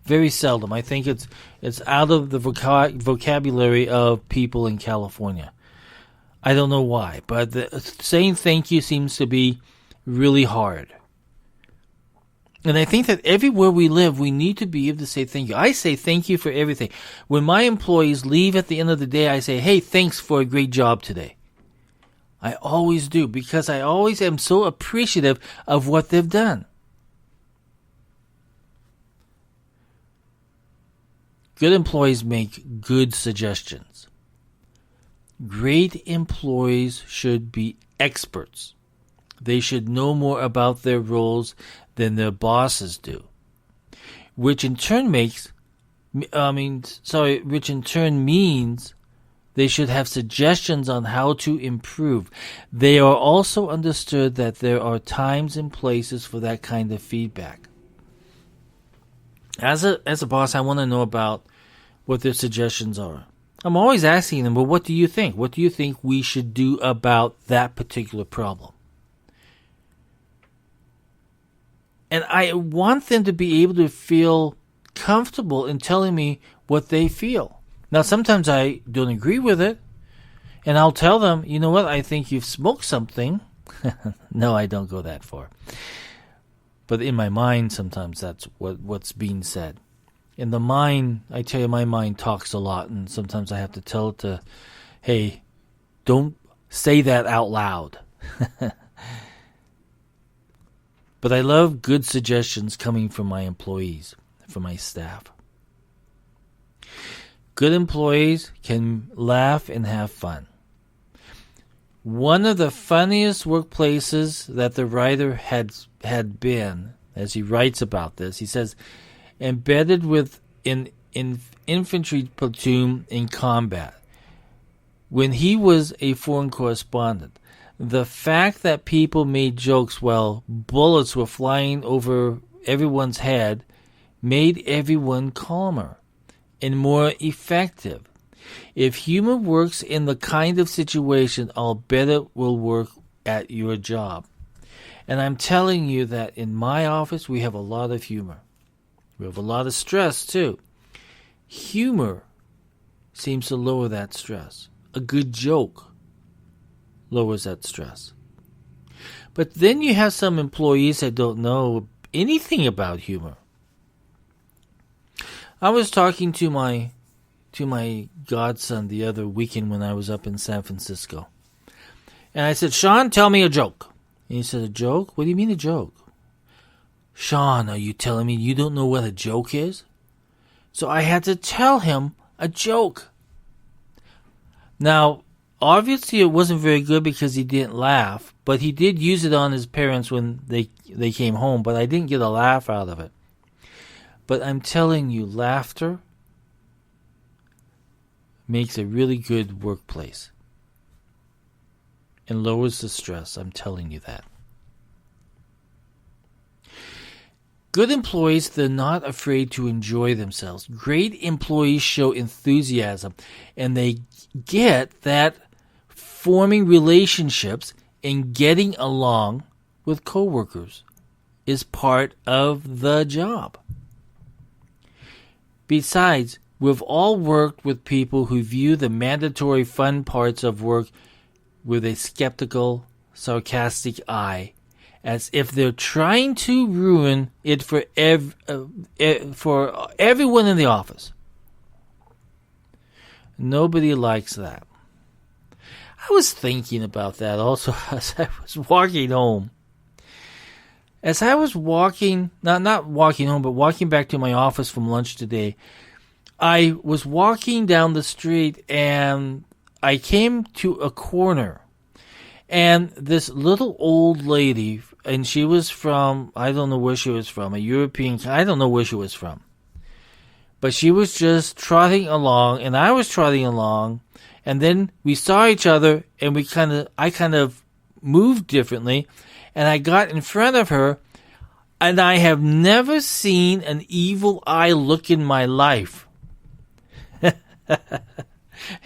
Very seldom. I think it's out of the vocabulary of people in California. I don't know why, but saying thank you seems to be really hard. And I think that everywhere we live, we need to be able to say thank you. I say thank you for everything. When my employees leave at the end of the day, I say, hey, thanks for a great job today. I always do, because I always am so appreciative of what they've done. Good employees make good suggestions. Great employees should be experts. They should know more about their roles than their bosses do, which in turn means they should have suggestions on how to improve. They are also understood that there are times and places for that kind of feedback. As a boss, I want to know about what their suggestions are. I'm always asking them, well, what do you think? What do you think we should do about that particular problem? And I want them to be able to feel comfortable in telling me what they feel. Now, sometimes I don't agree with it, and I'll tell them, you know what, I think you've smoked something. No, I don't go that far. But in my mind, sometimes that's what's being said. In the mind, I tell you, my mind talks a lot, and sometimes I have to tell it to, hey, don't say that out loud. But I love good suggestions coming from my employees, from my staff. Good employees can laugh and have fun. One of the funniest workplaces that the writer had been, as he writes about this, he says, embedded with an infantry platoon in combat. When he was a foreign correspondent, the fact that people made jokes while bullets were flying over everyone's head made everyone calmer and more effective. If humor works in the kind of situation, I'll bet it will work at your job. And I'm telling you that in my office, we have a lot of humor. We have a lot of stress, too. Humor seems to lower that stress. A good joke lowers that stress. But then you have some employees that don't know anything about humor. I was talking to my godson the other weekend when I was up in San Francisco. And I said, Sean, tell me a joke. And he said, a joke? What do you mean a joke? Sean, are you telling me you don't know what a joke is? So I had to tell him a joke. Now, obviously it wasn't very good because he didn't laugh, but he did use it on his parents when they came home, but I didn't get a laugh out of it. But I'm telling you, laughter makes a really good workplace and lowers the stress. I'm telling you that. Good employees, they're not afraid to enjoy themselves. Great employees show enthusiasm, and they get that forming relationships and getting along with coworkers is part of the job. Besides, we've all worked with people who view the mandatory fun parts of work with a skeptical, sarcastic eye, as if they're trying to ruin it for everyone in the office. Nobody likes that. I was thinking about that also as I was walking home. As I was walking, not walking home, but walking back to my office from lunch today, I was walking down the street and I came to a corner. And this little old lady, and she was from, I don't know where she was from, a European, I don't know where she was from. But she was just trotting along, and I was trotting along, and then we saw each other, and I kind of moved differently, and I got in front of her, and I have never seen an evil eye look in my life.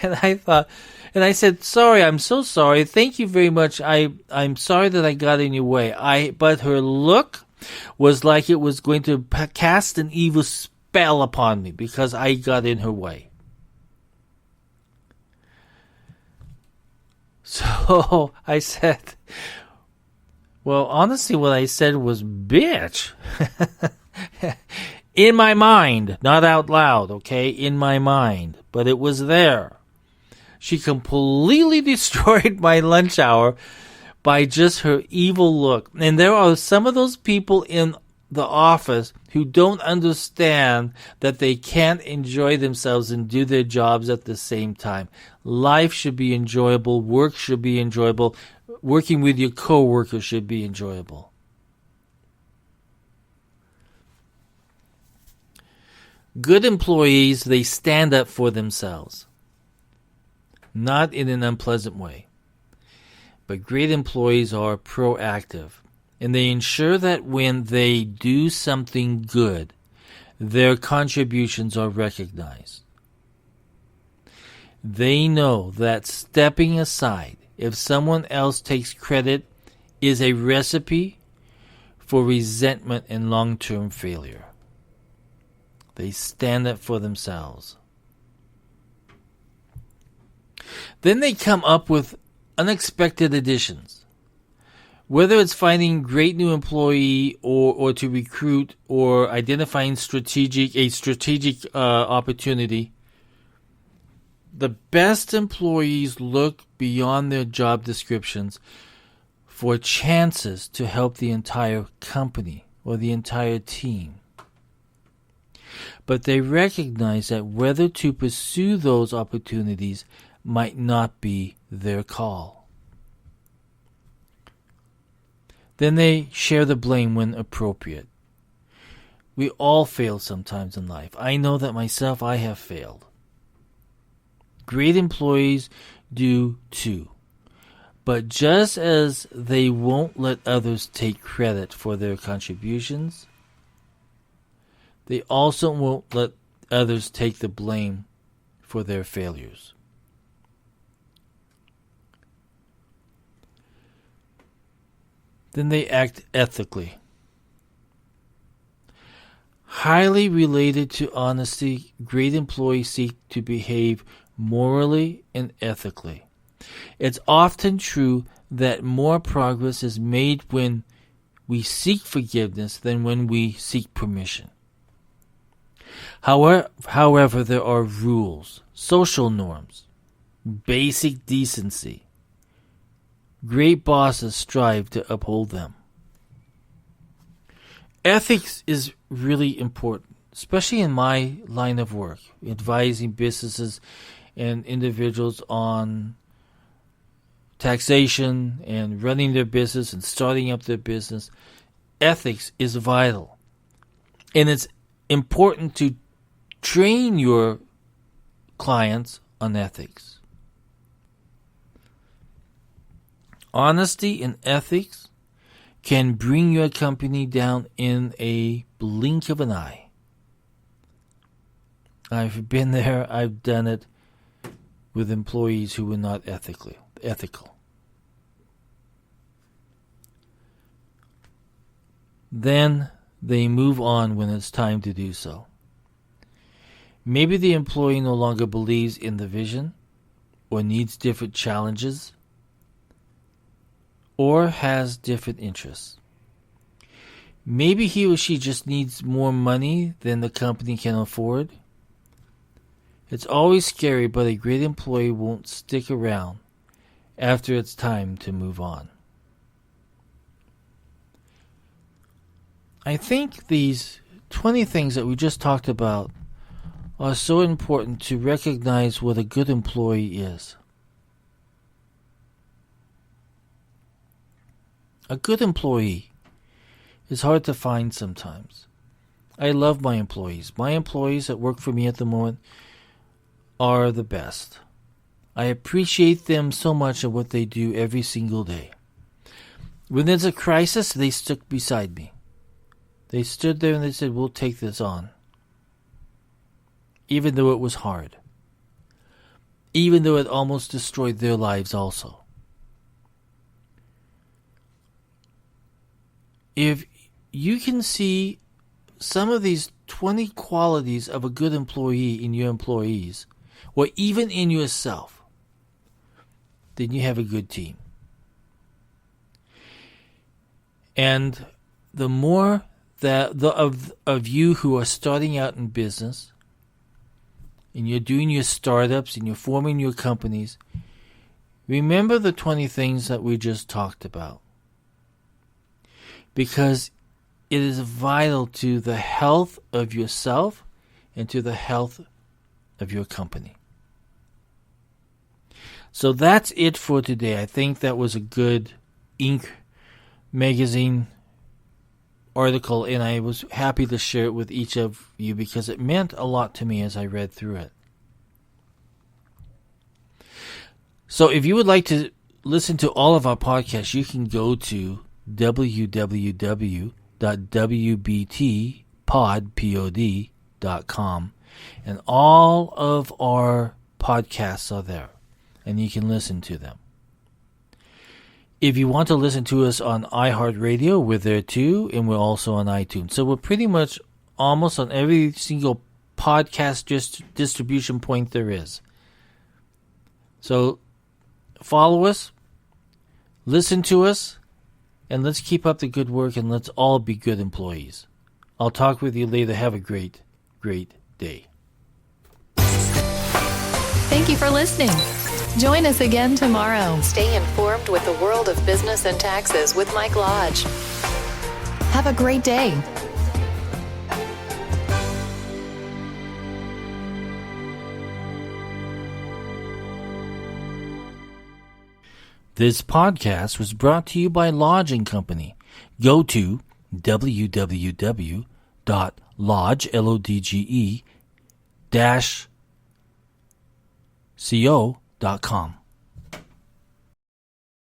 And I thought, and I said, sorry, I'm so sorry. Thank you very much. I'm sorry that I got in your way. But her look was like it was going to cast an evil fell upon me because I got in her way. So I said, well, honestly, what I said was, bitch. In my mind, not out loud, okay? In my mind. But it was there. She completely destroyed my lunch hour by just her evil look. And there are some of those people in the office who don't understand that they can't enjoy themselves and do their jobs at the same time. Life should be enjoyable. Work should be enjoyable. Working with your coworkers should be enjoyable. Good employees, they stand up for themselves. Not in an unpleasant way. But great employees are proactive. And they ensure that when they do something good, their contributions are recognized. They know that stepping aside, if someone else takes credit, is a recipe for resentment and long-term failure. They stand up for themselves. Then they come up with unexpected additions. Whether it's finding great new employee or to recruit or identifying a strategic opportunity, the best employees look beyond their job descriptions for chances to help the entire company or the entire team. But they recognize that whether to pursue those opportunities might not be their call. Then they share the blame when appropriate. We all fail sometimes in life. I know that myself, I have failed. Great employees do too. But just as they won't let others take credit for their contributions, they also won't let others take the blame for their failures. Then they act ethically. Highly related to honesty, great employees seek to behave morally and ethically. It's often true that more progress is made when we seek forgiveness than when we seek permission. However, there are rules, social norms, basic decency. Great bosses strive to uphold them. Ethics is really important, especially in my line of work, advising businesses and individuals on taxation and running their business and starting up their business. Ethics is vital. And it's important to train your clients on ethics. Honesty and ethics can bring your company down in a blink of an eye. I've been there. I've done it with employees who were not ethical. Then they move on when it's time to do so. Maybe the employee no longer believes in the vision or needs different challenges or has different interests. Maybe he or she just needs more money than the company can afford. It's always scary, but a great employee won't stick around after it's time to move on. I think these 20 things that we just talked about are so important to recognize what a good employee is. A good employee is hard to find sometimes. I love my employees. My employees that work for me at the moment are the best. I appreciate them so much of what they do every single day. When there's a crisis, they stuck beside me. They stood there and they said, we'll take this on. Even though it was hard. Even though it almost destroyed their lives also. If you can see some of these 20 qualities of a good employee in your employees, or even in yourself, then you have a good team. And the more that of you who are starting out in business, and you're doing your startups and you're forming your companies, remember the 20 things that we just talked about. Because it is vital to the health of yourself and to the health of your company. So that's it for today. I think that was a good Inc. magazine article, and I was happy to share it with each of you because it meant a lot to me as I read through it. So if you would like to listen to all of our podcasts, you can go to www.wbtpod.com, and all of our podcasts are there, and you can listen to them. If you want to listen to us on iHeartRadio, we're there too, and we're also on iTunes. So we're pretty much almost on every single podcast distribution point there is. So follow us, listen to us, and let's keep up the good work, and let's all be good employees. I'll talk with you later. Have a great, great day. Thank you for listening. Join us again tomorrow. Stay informed with the world of business and taxes with Mike Lodge. Have a great day. This podcast was brought to you by Lodge & Company. Go to www.lodge-co.com.